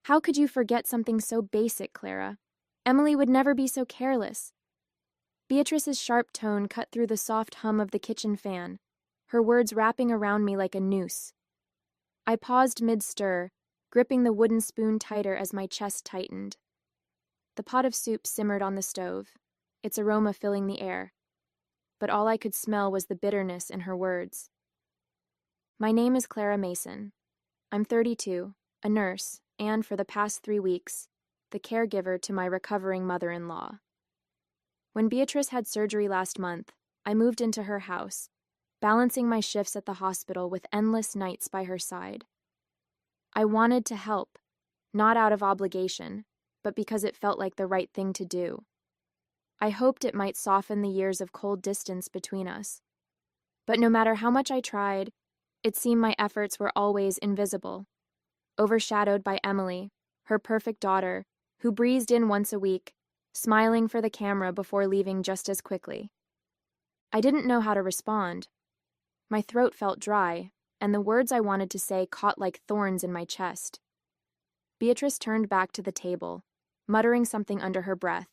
How could you forget something so basic, Clara? Emily would never be so careless. Beatrice's sharp tone cut through the soft hum of the kitchen fan, her words wrapping around me like a noose. I paused mid-stir, gripping the wooden spoon tighter as my chest tightened. The pot of soup simmered on the stove, its aroma filling the air, but all I could smell was the bitterness in her words. My name is Clara Mason. I'm 32, a nurse, and for the past 3 weeks, the caregiver to my recovering mother-in-law. When Beatrice had surgery last month, I moved into her house, balancing my shifts at the hospital with endless nights by her side. I wanted to help, not out of obligation, but because it felt like the right thing to do. I hoped it might soften the years of cold distance between us. But no matter how much I tried, it seemed my efforts were always invisible, overshadowed by Emily, her perfect daughter, who breezed in once a week, smiling for the camera before leaving just as quickly. I didn't know how to respond. My throat felt dry, and the words I wanted to say caught like thorns in my chest. Beatrice turned back to the table, muttering something under her breath,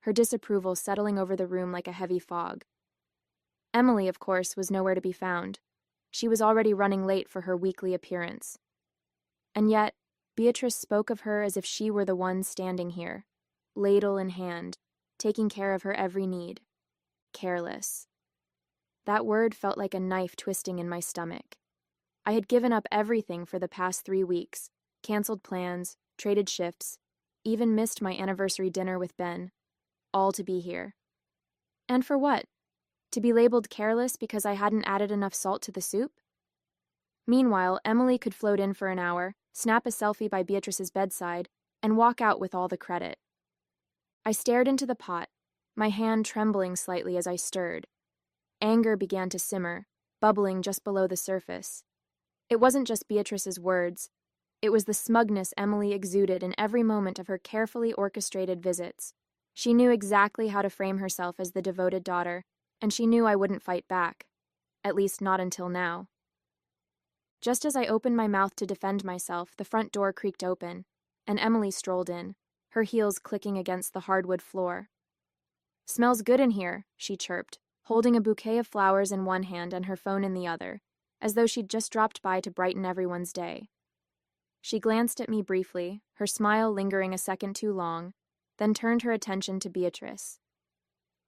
her disapproval settling over the room like a heavy fog. Emily, of course, was nowhere to be found. She was already running late for her weekly appearance. And yet, Beatrice spoke of her as if she were the one standing here, ladle in hand, taking care of her every need. Careless. That word felt like a knife twisting in my stomach. I had given up everything for the past 3 weeks, canceled plans, traded shifts, even missed my anniversary dinner with Ben, all to be here. And for what? To be labeled careless because I hadn't added enough salt to the soup? Meanwhile, Emily could float in for an hour, snap a selfie by Beatrice's bedside, and walk out with all the credit. I stared into the pot, my hand trembling slightly as I stirred. Anger began to simmer, bubbling just below the surface. It wasn't just Beatrice's words. It was the smugness Emily exuded in every moment of her carefully orchestrated visits. She knew exactly how to frame herself as the devoted daughter, and she knew I wouldn't fight back. At least not until now. Just as I opened my mouth to defend myself, the front door creaked open, and Emily strolled in, her heels clicking against the hardwood floor. "Smells good in here," she chirped, holding a bouquet of flowers in one hand and her phone in the other, as though she'd just dropped by to brighten everyone's day. She glanced at me briefly, her smile lingering a second too long, then turned her attention to Beatrice.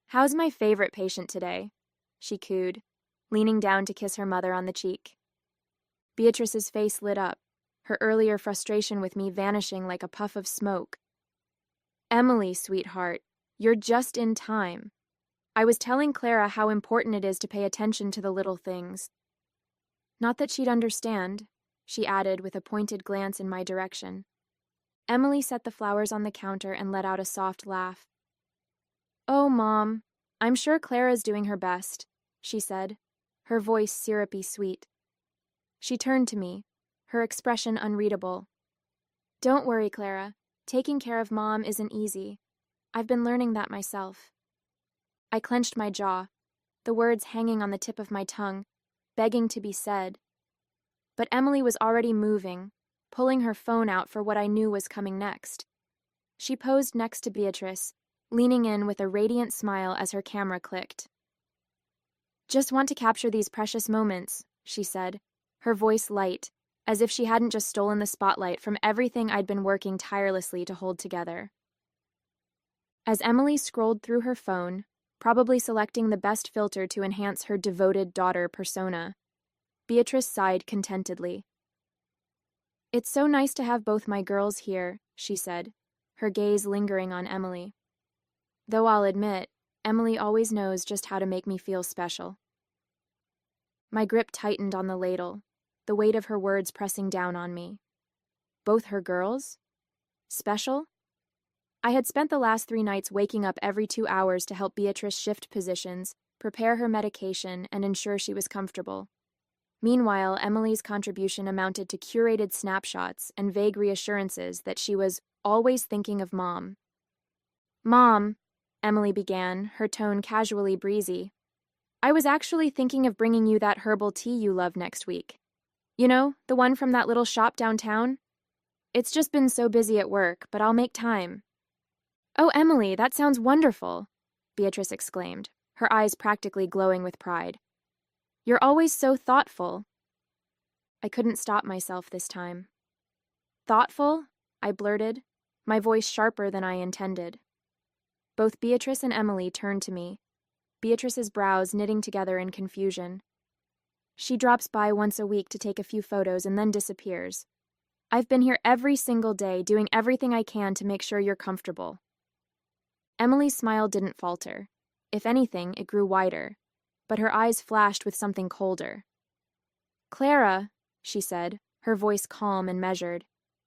"How's my favorite patient today?" she cooed, leaning down to kiss her mother on the cheek. Beatrice's face lit up, her earlier frustration with me vanishing like a puff of smoke. "Emily, sweetheart, you're just in time. I was telling Clara how important it is to pay attention to the little things." Not that she'd understand, she added with a pointed glance in my direction. Emily set the flowers on the counter and let out a soft laugh. "Oh, Mom, I'm sure Clara's doing her best," she said, her voice syrupy sweet. She turned to me, her expression unreadable. "Don't worry, Clara. Taking care of Mom isn't easy. I've been learning that myself." I clenched my jaw, the words hanging on the tip of my tongue, begging to be said. But Emily was already moving, pulling her phone out for what I knew was coming next. She posed next to Beatrice, leaning in with a radiant smile as her camera clicked. "Just want to capture these precious moments," she said, her voice light, as if she hadn't just stolen the spotlight from everything I'd been working tirelessly to hold together. As Emily scrolled through her phone, probably selecting the best filter to enhance her devoted daughter persona, Beatrice sighed contentedly. "It's so nice to have both my girls here," she said, her gaze lingering on Emily. Though I'll admit, Emily always knows just how to make me feel special. My grip tightened on the ladle, the weight of her words pressing down on me. Both her girls? Special? I had spent the last 3 nights waking up every 2 hours to help Beatrice shift positions, prepare her medication, and ensure she was comfortable. Meanwhile, Emily's contribution amounted to curated snapshots and vague reassurances that she was always thinking of Mom. "Mom," Emily began, her tone casually breezy, "I was actually thinking of bringing you that herbal tea you love next week. You know, the one from that little shop downtown? It's just been so busy at work, but I'll make time. Oh, Emily, that sounds wonderful, Beatrice exclaimed, her eyes practically glowing with pride. You're always so thoughtful. I couldn't stop myself this time. Thoughtful? I blurted, my voice sharper than I intended. Both Beatrice and Emily turned to me, Beatrice's brows knitting together in confusion. She drops by once a week to take a few photos and then disappears. I've been here every single day, doing everything I can to make sure you're comfortable. Emily's smile didn't falter. If anything, it grew wider, but her eyes flashed with something colder. Clara, she said, her voice calm and measured,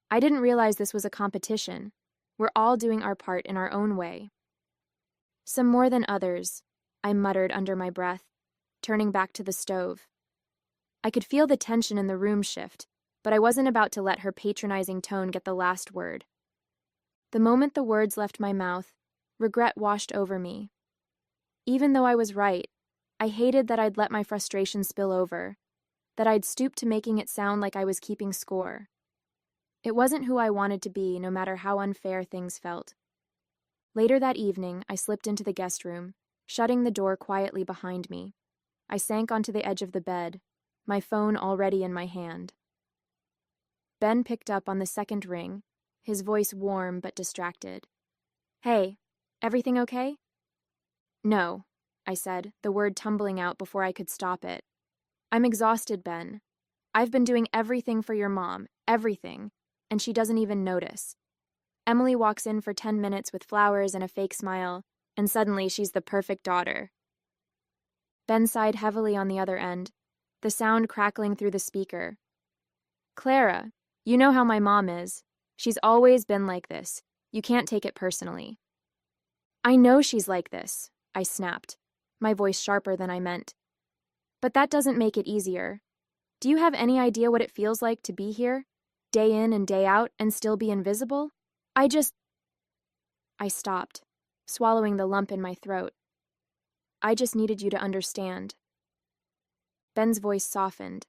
I didn't realize this was a competition. We're all doing our part in our own way. Some more than others, I muttered under my breath, turning back to the stove. I could feel the tension in the room shift, but I wasn't about to let her patronizing tone get the last word. The moment the words left my mouth, regret washed over me. Even though I was right, I hated that I'd let my frustration spill over, that I'd stooped to making it sound like I was keeping score. It wasn't who I wanted to be, no matter how unfair things felt. Later that evening, I slipped into the guest room, shutting the door quietly behind me. I sank onto the edge of the bed, my phone already in my hand. Ben picked up on the second ring, his voice warm but distracted. Hey, everything okay? No, I said, the word tumbling out before I could stop it. I'm exhausted, Ben. I've been doing everything for your mom, everything, and she doesn't even notice. Emily walks in for 10 minutes with flowers and a fake smile, and suddenly she's the perfect daughter. Ben sighed heavily on the other end, the sound crackling through the speaker. Clara, you know how my mom is. She's always been like this. You can't take it personally. I know she's like this, I snapped, my voice sharper than I meant. But that doesn't make it easier. Do you have any idea what it feels like to be here, day in and day out, and still be invisible? I stopped, swallowing the lump in my throat. I just needed you to understand. Ben's voice softened,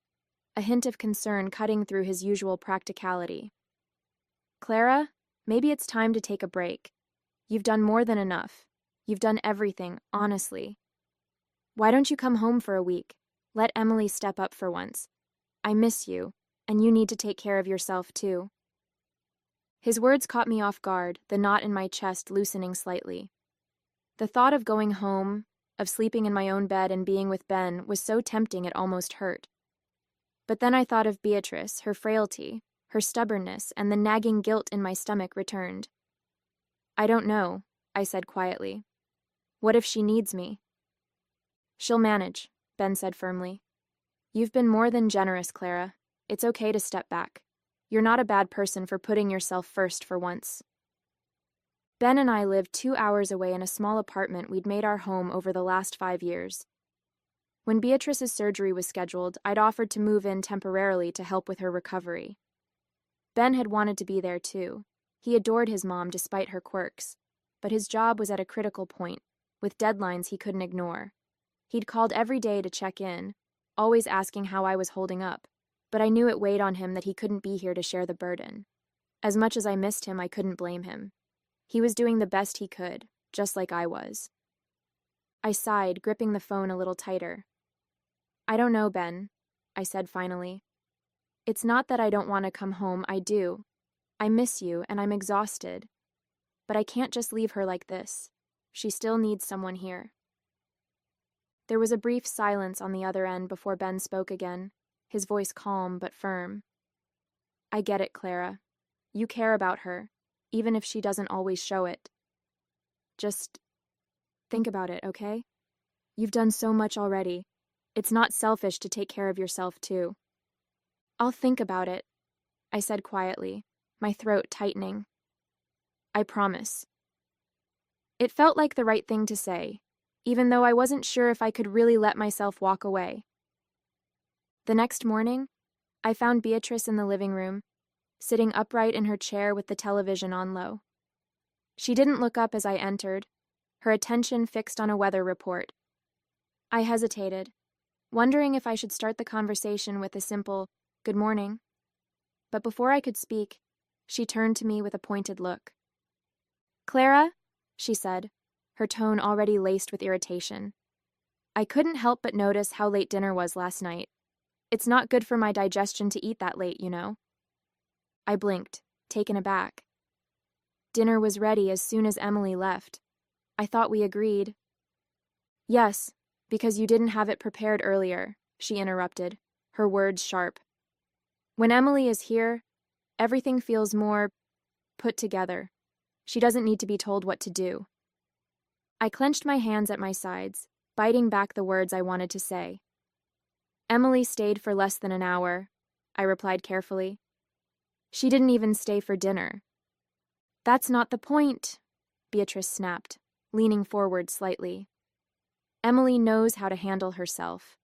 a hint of concern cutting through his usual practicality. Clara, maybe it's time to take a break. You've done more than enough. You've done everything, honestly. Why don't you come home for a week? Let Emily step up for once. I miss you, and you need to take care of yourself, too. His words caught me off guard, the knot in my chest loosening slightly. The thought of going home, of sleeping in my own bed and being with Ben, was so tempting it almost hurt. But then I thought of Beatrice, her frailty, her stubbornness, and the nagging guilt in my stomach returned. I don't know, I said quietly. What if she needs me? She'll manage, Ben said firmly. You've been more than generous, Clara. It's okay to step back. You're not a bad person for putting yourself first for once. Ben and I lived 2 hours away in a small apartment we'd made our home over the last 5 years. When Beatrice's surgery was scheduled, I'd offered to move in temporarily to help with her recovery. Ben had wanted to be there too. He adored his mom despite her quirks, but his job was at a critical point, with deadlines he couldn't ignore. He'd called every day to check in, always asking how I was holding up, but I knew it weighed on him that he couldn't be here to share the burden. As much as I missed him, I couldn't blame him. He was doing the best he could, just like I was. I sighed, gripping the phone a little tighter. I don't know, Ben, I said finally. It's not that I don't want to come home, I do. I miss you, and I'm exhausted. But I can't just leave her like this. She still needs someone here. There was a brief silence on the other end before Ben spoke again, his voice calm but firm. I get it, Clara. You care about her, even if she doesn't always show it. Just think about it, okay? You've done so much already. It's not selfish to take care of yourself, too. I'll think about it, I said quietly, my throat tightening. I promise. It felt like the right thing to say, even though I wasn't sure if I could really let myself walk away. The next morning, I found Beatrice in the living room, sitting upright in her chair with the television on low. She didn't look up as I entered, her attention fixed on a weather report. I hesitated, wondering if I should start the conversation with a simple, "Good morning." But before I could speak, She turned to me with a pointed look. "Clara," she said, her tone already laced with irritation. "I couldn't help but notice how late dinner was last night. It's not good for my digestion to eat that late, you know." I blinked, taken aback. "Dinner was ready as soon as Emily left. I thought we agreed." "Yes, because you didn't have it prepared earlier," she interrupted, her words sharp. "When Emily is here, everything feels more put together. She doesn't need to be told what to do." I clenched my hands at my sides, biting back the words I wanted to say. "Emily stayed for less than an hour," I replied carefully. "She didn't even stay for dinner." "That's not the point," Beatrice snapped, leaning forward slightly. "Emily knows how to handle herself.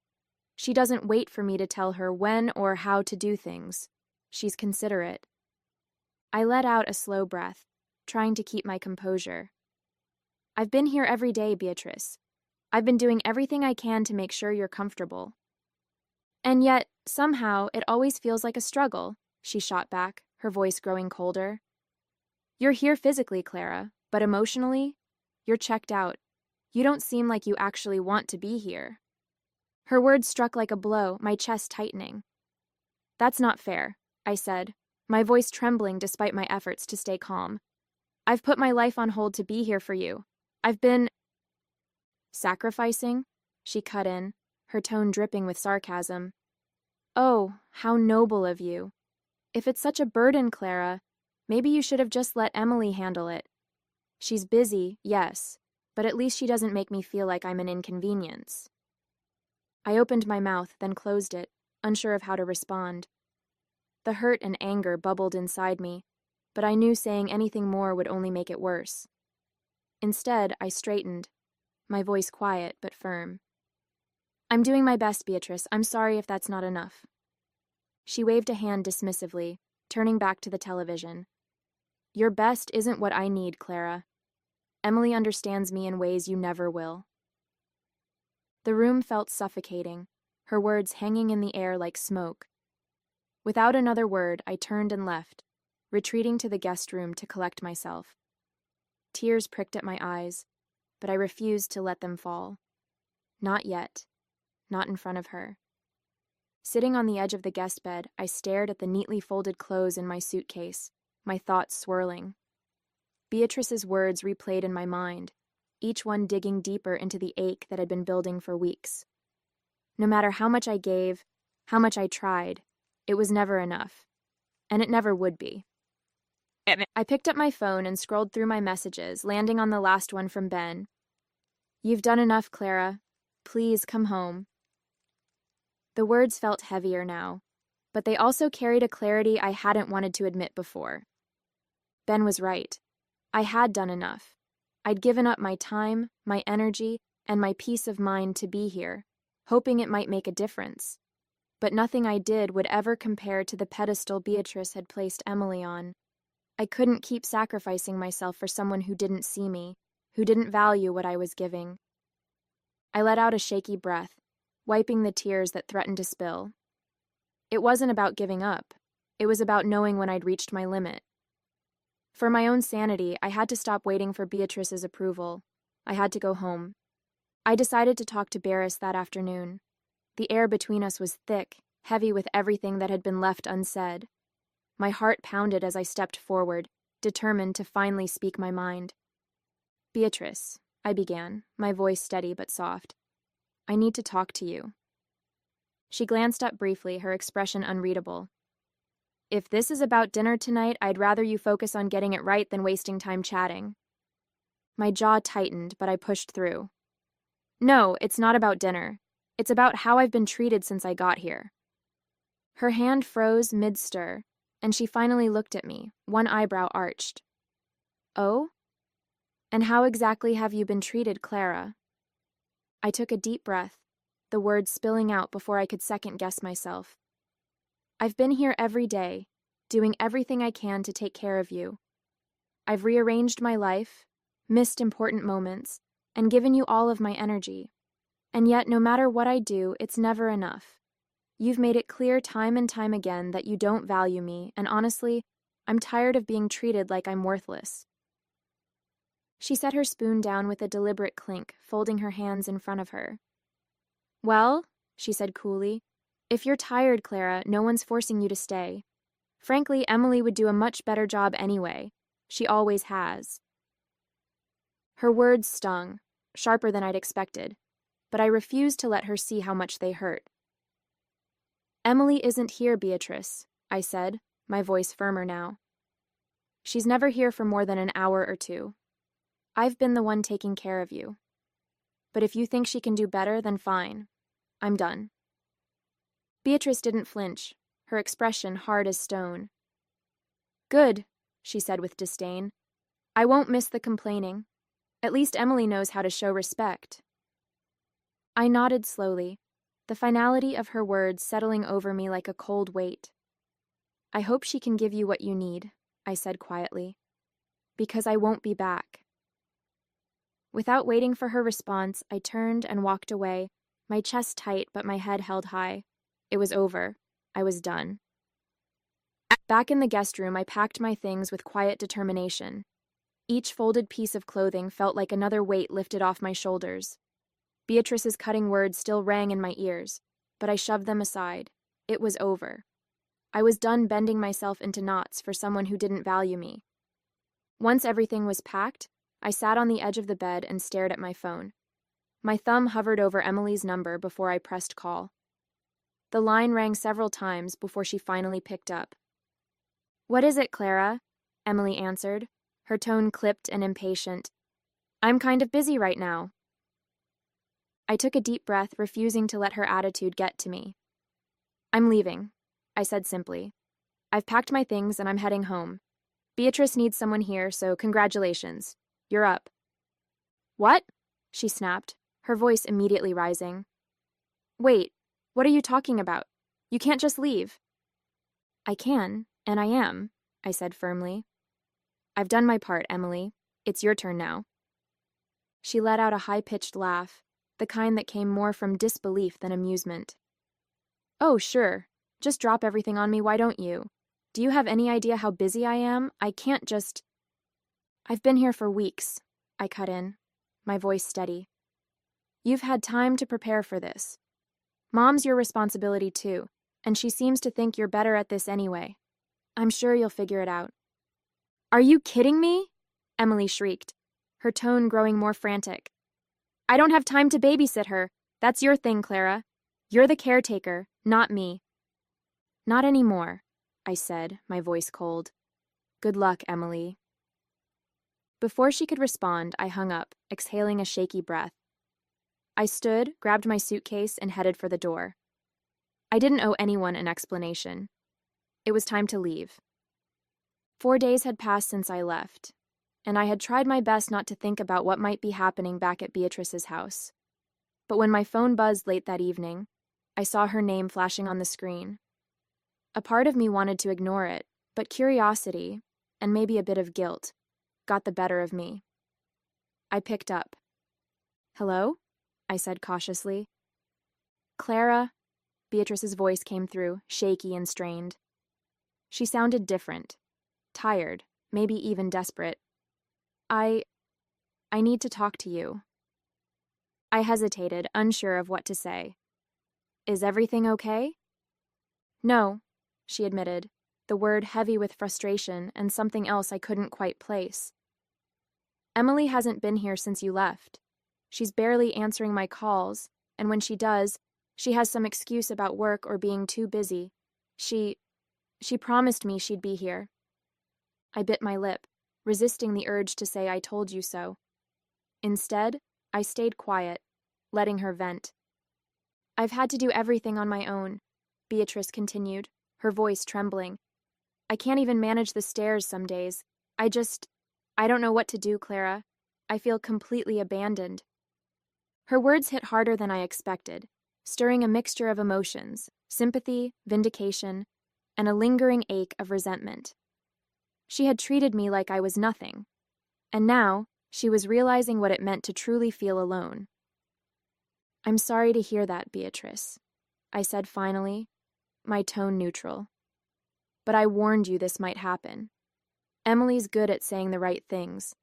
She doesn't wait for me to tell her when or how to do things. She's considerate." I let out a slow breath, trying to keep my composure. "I've been here every day, Beatrice. I've been doing everything I can to make sure you're comfortable." "And yet, somehow, it always feels like a struggle," she shot back, her voice growing colder. "You're here physically, Clara, but emotionally, you're checked out. You don't seem like you actually want to be here." Her words struck like a blow, my chest tightening. "That's not fair," I said, my voice trembling despite my efforts to stay calm. "I've put my life on hold to be here for you. I've been—" "Sacrificing?" she cut in, her tone dripping with sarcasm. "Oh, how noble of you. If it's such a burden, Clara, maybe you should have just let Emily handle it. She's busy, yes, but at least she doesn't make me feel like I'm an inconvenience." I opened my mouth, then closed it, unsure of how to respond. The hurt and anger bubbled inside me, but I knew saying anything more would only make it worse. Instead, I straightened, my voice quiet but firm. "I'm doing my best, Beatrice. I'm sorry if that's not enough." She waved a hand dismissively, turning back to the television. "Your best isn't what I need, Clara. Emily understands me in ways you never will." The room felt suffocating, her words hanging in the air like smoke. Without another word, I turned and left, retreating to the guest room to collect myself. Tears pricked at my eyes, but I refused to let them fall. Not yet. Not in front of her. Sitting on the edge of the guest bed, I stared at the neatly folded clothes in my suitcase, my thoughts swirling. Beatrice's words replayed in my mind, each one digging deeper into the ache that had been building for weeks. No matter how much I gave, how much I tried, it was never enough. And it never would be. I picked up my phone and scrolled through my messages, landing on the last one from Ben. "You've done enough, Clara. Please come home." The words felt heavier now, but they also carried a clarity I hadn't wanted to admit before. Ben was right. I had done enough. I'd given up my time, my energy, and my peace of mind to be here, hoping it might make a difference. But nothing I did would ever compare to the pedestal Beatrice had placed Emily on. I couldn't keep sacrificing myself for someone who didn't see me, who didn't value what I was giving. I let out a shaky breath, wiping the tears that threatened to spill. It wasn't about giving up. It was about knowing when I'd reached my limit. For my own sanity, I had to stop waiting for Beatrice's approval. I had to go home. I decided to talk to Barris that afternoon. The air between us was thick, heavy with everything that had been left unsaid. My heart pounded as I stepped forward, determined to finally speak my mind. "Beatrice," I began, my voice steady but soft. "I need to talk to you." She glanced up briefly, her expression unreadable. "If this is about dinner tonight, I'd rather you focus on getting it right than wasting time chatting." My jaw tightened, but I pushed through. "No, it's not about dinner. It's about how I've been treated since I got here." Her hand froze mid-stir, and she finally looked at me, one eyebrow arched. "Oh? And how exactly have you been treated, Clara?" I took a deep breath, the words spilling out before I could second-guess myself. "I've been here every day, doing everything I can to take care of you. I've rearranged my life, missed important moments, and given you all of my energy. And yet, no matter what I do, it's never enough. You've made it clear time and time again that you don't value me, and honestly, I'm tired of being treated like I'm worthless. She set her spoon down with a deliberate clink, folding her hands in front of her. Well, she said coolly, if you're tired, Clara, no one's forcing you to stay. Frankly, Emily would do a much better job anyway. She always has. Her words stung, sharper than I'd expected, but I refused to let her see how much they hurt. Emily isn't here, Beatrice, I said, my voice firmer now. She's never here for more than an hour or two. I've been the one taking care of you. But if you think she can do better, then fine. I'm done. Beatrice didn't flinch, her expression hard as stone. Good, she said with disdain. I won't miss the complaining. At least Emily knows how to show respect. I nodded slowly, the finality of her words settling over me like a cold weight. I hope she can give you what you need, I said quietly, because I won't be back. Without waiting for her response, I turned and walked away, my chest tight but my head held high. It was over. I was done. Back in the guest room, I packed my things with quiet determination. Each folded piece of clothing felt like another weight lifted off my shoulders. Beatrice's cutting words still rang in my ears, but I shoved them aside. It was over. I was done bending myself into knots for someone who didn't value me. Once everything was packed, I sat on the edge of the bed and stared at my phone. My thumb hovered over Emily's number before I pressed call. The line rang several times before she finally picked up. What is it, Clara? Emily answered, her tone clipped and impatient. I'm kind of busy right now. I took a deep breath, refusing to let her attitude get to me. I'm leaving, I said simply. I've packed my things and I'm heading home. Beatrice needs someone here, so congratulations. You're up. What? She snapped, her voice immediately rising. Wait, what are you talking about? You can't just leave. I can, and I am, I said firmly. I've done my part, Emily. It's your turn now. She let out a high-pitched laugh, the kind that came more from disbelief than amusement. Oh, sure. Just drop everything on me, why don't you? Do you have any idea how busy I am? I can't just... I've been here for weeks, I cut in, my voice steady. You've had time to prepare for this. Mom's your responsibility too, and she seems to think you're better at this anyway. I'm sure you'll figure it out. Are you kidding me? Emily shrieked, her tone growing more frantic. I don't have time to babysit her. That's your thing, Clara. You're the caretaker, not me. Not anymore, I said, my voice cold. Good luck, Emily. Before she could respond, I hung up, exhaling a shaky breath. I stood, grabbed my suitcase, and headed for the door. I didn't owe anyone an explanation. It was time to leave. 4 days had passed since I left, and I had tried my best not to think about what might be happening back at Beatrice's house. But when my phone buzzed late that evening, I saw her name flashing on the screen. A part of me wanted to ignore it, but curiosity, and maybe a bit of guilt, got the better of me. I picked up. Hello? I said cautiously. Clara, Beatrice's voice came through, shaky and strained. She sounded different, tired, maybe even desperate. I need to talk to you. I hesitated, unsure of what to say. Is everything okay? No, she admitted, the word heavy with frustration and something else I couldn't quite place. Emily hasn't been here since you left. She's barely answering my calls, and when she does, she has some excuse about work or being too busy. She promised me she'd be here. I bit my lip, resisting the urge to say I told you so. Instead, I stayed quiet, letting her vent. I've had to do everything on my own, Beatrice continued, her voice trembling. I can't even manage the stairs some days. I don't know what to do, Clara. I feel completely abandoned. Her words hit harder than I expected, stirring a mixture of emotions, sympathy, vindication, and a lingering ache of resentment. She had treated me like I was nothing, and now she was realizing what it meant to truly feel alone. I'm sorry to hear that, Beatrice, I said finally, my tone neutral. But I warned you this might happen. Emily's good at saying the right things,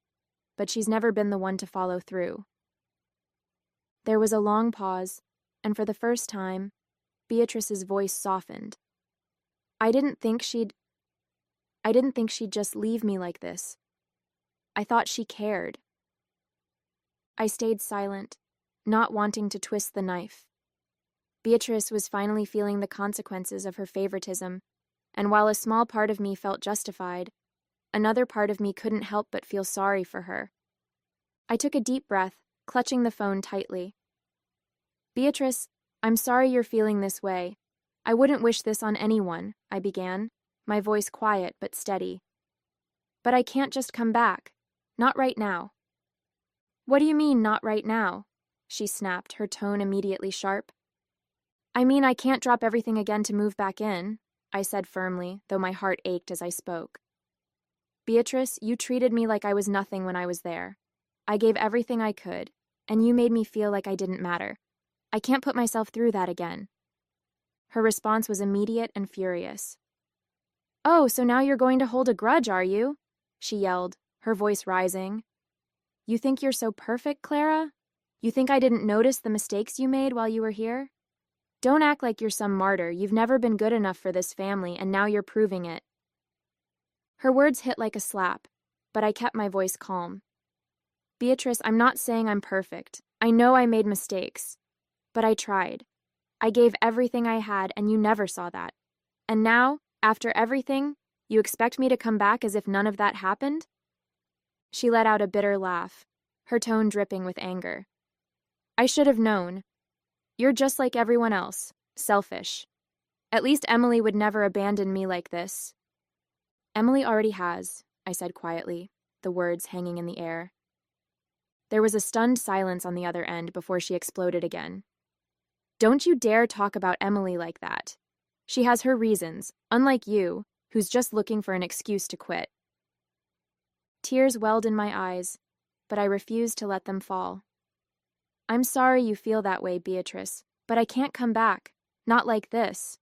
but she's never been the one to follow through. There was a long pause, and for the first time, Beatrice's voice softened. I didn't think she'd just leave me like this. I thought she cared. I stayed silent, not wanting to twist the knife. Beatrice was finally feeling the consequences of her favoritism, and while a small part of me felt justified, another part of me couldn't help but feel sorry for her. I took a deep breath, clutching the phone tightly. Beatrice, I'm sorry you're feeling this way. I wouldn't wish this on anyone, I began, my voice quiet but steady. But I can't just come back. Not right now. What do you mean, not right now? She snapped, her tone immediately sharp. I mean, I can't drop everything again to move back in, I said firmly, though my heart ached as I spoke. Beatrice, you treated me like I was nothing when I was there. I gave everything I could, and you made me feel like I didn't matter. I can't put myself through that again. Her response was immediate and furious. Oh, so now you're going to hold a grudge, are you? She yelled, her voice rising. You think you're so perfect, Clara? You think I didn't notice the mistakes you made while you were here? Don't act like you're some martyr. You've never been good enough for this family, and now you're proving it. Her words hit like a slap, but I kept my voice calm. Beatrice, I'm not saying I'm perfect. I know I made mistakes. But I tried. I gave everything I had, and you never saw that. And now, after everything, you expect me to come back as if none of that happened? She let out a bitter laugh, her tone dripping with anger. I should have known. You're just like everyone else, selfish. At least Emily would never abandon me like this. Emily already has, I said quietly, the words hanging in the air. There was a stunned silence on the other end before she exploded again. Don't you dare talk about Emily like that. She has her reasons, unlike you, who's just looking for an excuse to quit. Tears welled in my eyes, but I refused to let them fall. I'm sorry you feel that way, Beatrice, but I can't come back. Not like this.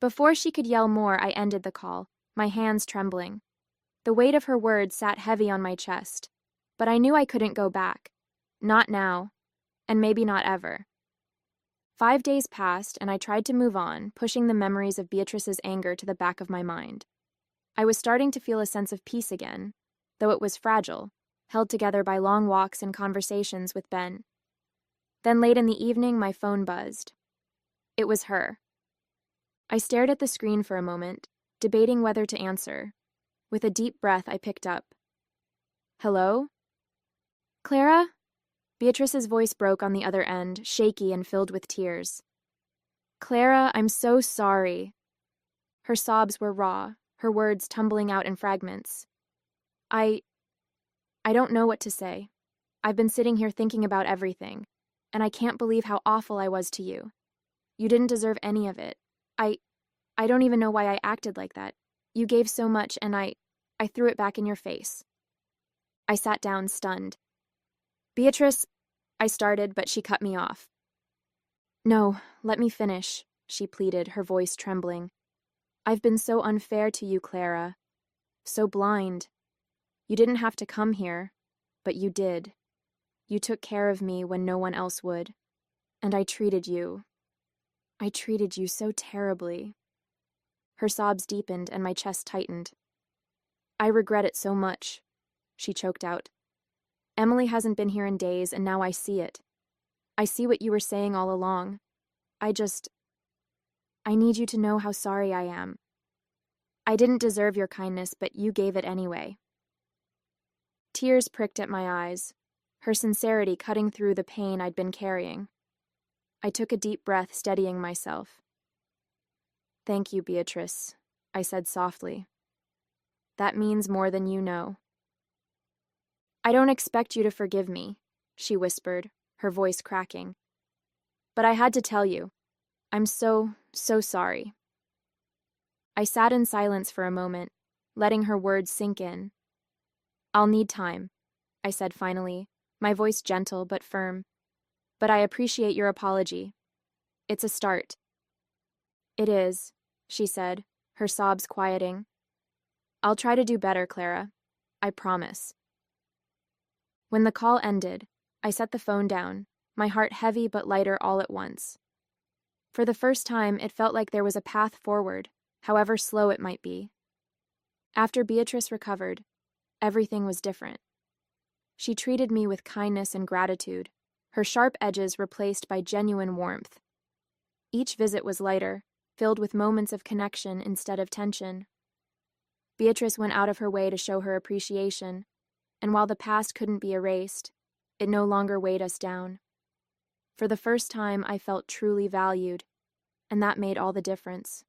Before she could yell more, I ended the call, my hands trembling. The weight of her words sat heavy on my chest, but I knew I couldn't go back. Not now, and maybe not ever. 5 days passed, and I tried to move on, pushing the memories of Beatrice's anger to the back of my mind. I was starting to feel a sense of peace again, though it was fragile, held together by long walks and conversations with Ben. Then late in the evening, my phone buzzed. It was her. I stared at the screen for a moment, debating whether to answer. With a deep breath, I picked up. Hello? Clara? Beatrice's voice broke on the other end, shaky and filled with tears. Clara, I'm so sorry. Her sobs were raw, her words tumbling out in fragments. I don't know what to say. I've been sitting here thinking about everything, and I can't believe how awful I was to you. You didn't deserve any of it. I don't even know why I acted like that. You gave so much, and I threw it back in your face. I sat down, stunned. Beatrice, I started, but she cut me off. No, let me finish, she pleaded, her voice trembling. I've been so unfair to you, Clara. So blind. You didn't have to come here, but you did. You took care of me when no one else would. And I treated you so terribly. Her sobs deepened and my chest tightened. I regret it so much, she choked out. Emily hasn't been here in days, and now I see it. I see what you were saying all along. I need you to know how sorry I am. I didn't deserve your kindness, but you gave it anyway. Tears pricked at my eyes, her sincerity cutting through the pain I'd been carrying. I took a deep breath, steadying myself. Thank you, Beatrice, I said softly. That means more than you know. I don't expect you to forgive me, she whispered, her voice cracking. But I had to tell you. I'm so sorry. I sat in silence for a moment, letting her words sink in. I'll need time, I said finally, my voice gentle but firm. But I appreciate your apology. It's a start. It is, she said, her sobs quieting. I'll try to do better, Clara. I promise. When the call ended, I set the phone down, my heart heavy but lighter all at once. For the first time, it felt like there was a path forward, however slow it might be. After Beatrice recovered, everything was different. She treated me with kindness and gratitude, her sharp edges replaced by genuine warmth. Each visit was lighter, filled with moments of connection instead of tension. Beatrice went out of her way to show her appreciation, and while the past couldn't be erased, it no longer weighed us down. For the first time, I felt truly valued, and that made all the difference.